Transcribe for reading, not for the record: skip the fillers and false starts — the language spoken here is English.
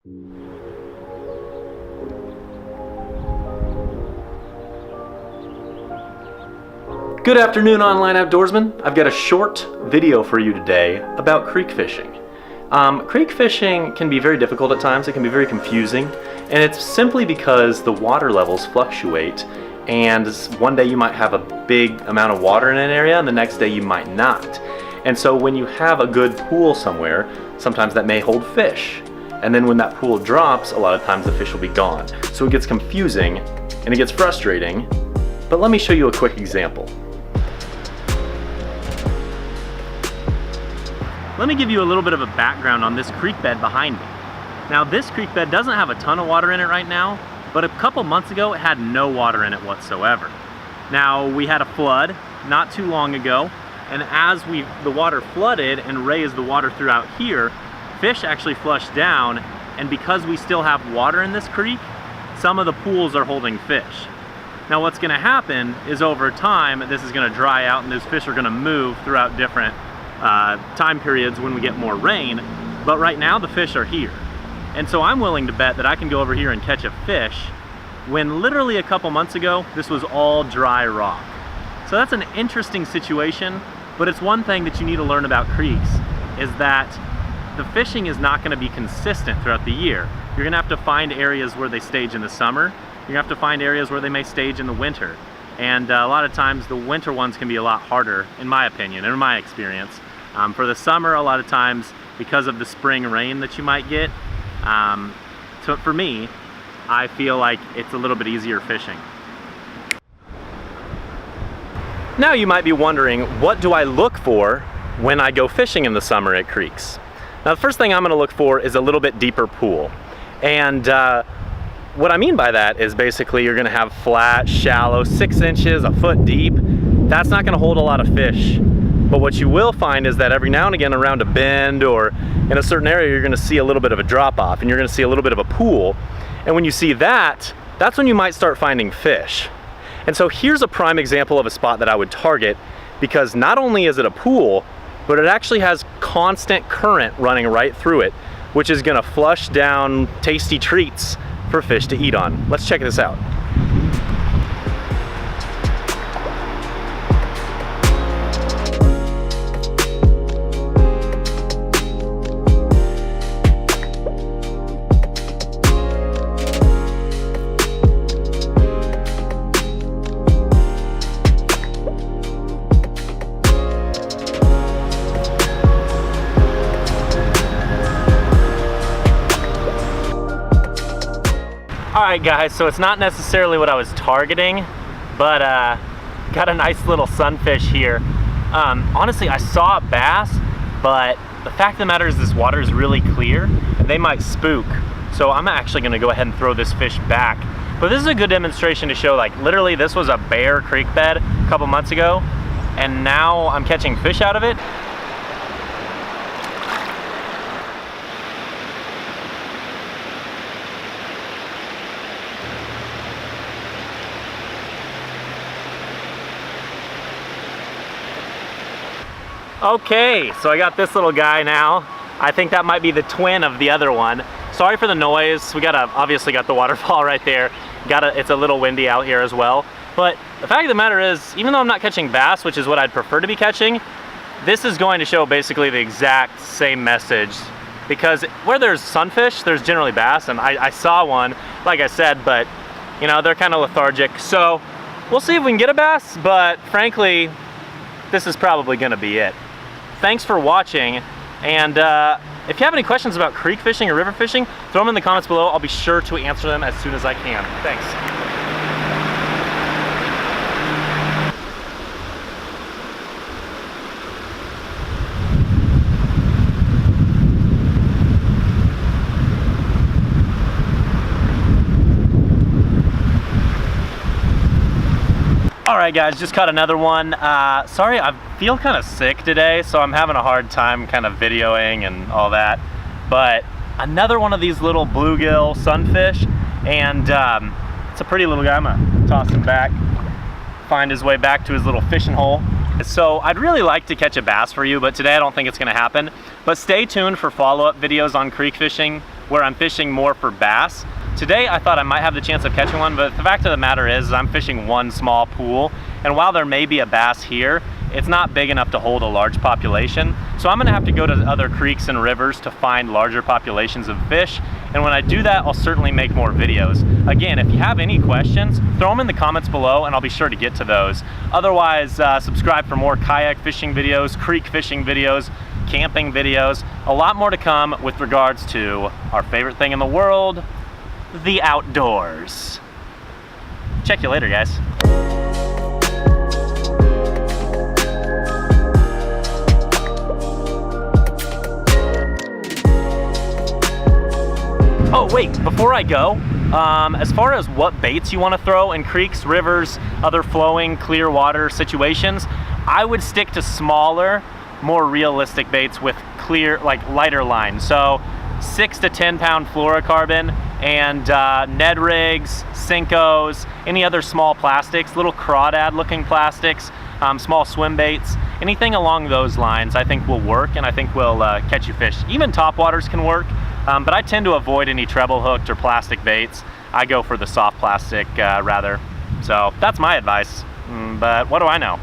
Good afternoon, online outdoorsmen. I've got a short video for you today about creek fishing. Creek fishing can be very difficult at times. It can be very confusing, and it's simply because the water levels fluctuate, and one day you might have a big amount of water in an area and the next day you might not. And so when you have a good pool somewhere, sometimes that may hold fish. And then when that pool drops, a lot of times the fish will be gone. So it gets confusing and it gets frustrating, but let me show you a quick example. Let me give you a little bit of a background on this creek bed behind me. Now this creek bed doesn't have a ton of water in it right now, but a couple months ago it had no water in it whatsoever. Now we had a flood not too long ago, and as the water flooded and raised the water throughout here, fish actually flushed down, and because we still have water in this creek, some of the pools are holding fish. Now what's gonna happen is over time, this is gonna dry out and those fish are gonna move throughout different time periods when we get more rain, but right now the fish are here. And so I'm willing to bet that I can go over here and catch a fish when literally a couple months ago, this was all dry rock. So that's an interesting situation, but it's one thing that you need to learn about creeks, is that the fishing is not gonna be consistent throughout the year. You're gonna have to find areas where they stage in the summer. You're gonna have to find areas where they may stage in the winter. And a lot of times the winter ones can be a lot harder, in my opinion, in my experience. For the summer, a lot of times, because of the spring rain that you might get, so for me, I feel like it's a little bit easier fishing. Now you might be wondering, what do I look for when I go fishing in the summer at creeks? Now the first thing I'm gonna look for is a little bit deeper pool. And what I mean by that is basically you're gonna have flat, shallow, 6 inches, a foot deep. That's not gonna hold a lot of fish. But what you will find is that every now and again around a bend or in a certain area, you're gonna see a little bit of a drop off and you're gonna see a little bit of a pool. And when you see that, that's when you might start finding fish. And so here's a prime example of a spot that I would target, because not only is it a pool, but it actually has constant current running right through it, which is gonna flush down tasty treats for fish to eat on. Let's check this out. Alright guys, so it's not necessarily what I was targeting, but got a nice little sunfish here. Honestly, I saw a bass, but the fact of the matter is this water is really clear and they might spook. So I'm actually gonna go ahead and throw this fish back. But this is a good demonstration to show, like, literally this was a bare creek bed a couple months ago, and now I'm catching fish out of it. Okay, so I got this little guy now. I think that might be the twin of the other one. Sorry for the noise. We obviously got the waterfall right there. It's a little windy out here as well. But the fact of the matter is, even though I'm not catching bass, which is what I'd prefer to be catching, this is going to show basically the exact same message. Because where there's sunfish, there's generally bass, and I saw one, like I said, but you know, they're kind of lethargic. So we'll see if we can get a bass, but frankly, this is probably gonna be it. Thanks for watching, and if you have any questions about creek fishing or river fishing, throw them in the comments below. I'll be sure to answer them as soon as I can. Thanks. Alright guys, just caught another one. Sorry, I feel kind of sick today, so I'm having a hard time kind of videoing and all that. But another one of these little bluegill sunfish, and it's a pretty little guy. I'm gonna toss him back, find his way back to his little fishing hole. So I'd really like to catch a bass for you, but today I don't think it's gonna happen. But stay tuned for follow-up videos on creek fishing. where I'm fishing more for bass. Today I thought I might have the chance of catching one, but the fact of the matter is I'm fishing one small pool, and while there may be a bass here, it's not big enough to hold a large population. So I'm gonna have to go to other creeks and rivers to find larger populations of fish. And when I do that, I'll certainly make more videos. Again, if you have any questions, throw them in the comments below and I'll be sure to get to those. Otherwise, subscribe for more kayak fishing videos, creek fishing videos, camping videos, a lot more to come with regards to our favorite thing in the world, the outdoors. Check you later, guys. Oh wait, before I go, as far as what baits you want to throw in creeks, rivers, other flowing, clear water situations, I would stick to smaller, more realistic baits with clear, like lighter line. So 6 to 10 pound fluorocarbon and Ned rigs, Senkos, any other small plastics, little crawdad looking plastics, small swim baits, anything along those lines I think will work, and I think will catch you fish. Even topwaters can work. But I tend to avoid any treble hooked or plastic baits. I go for the soft plastic rather. So that's my advice, but what do I know?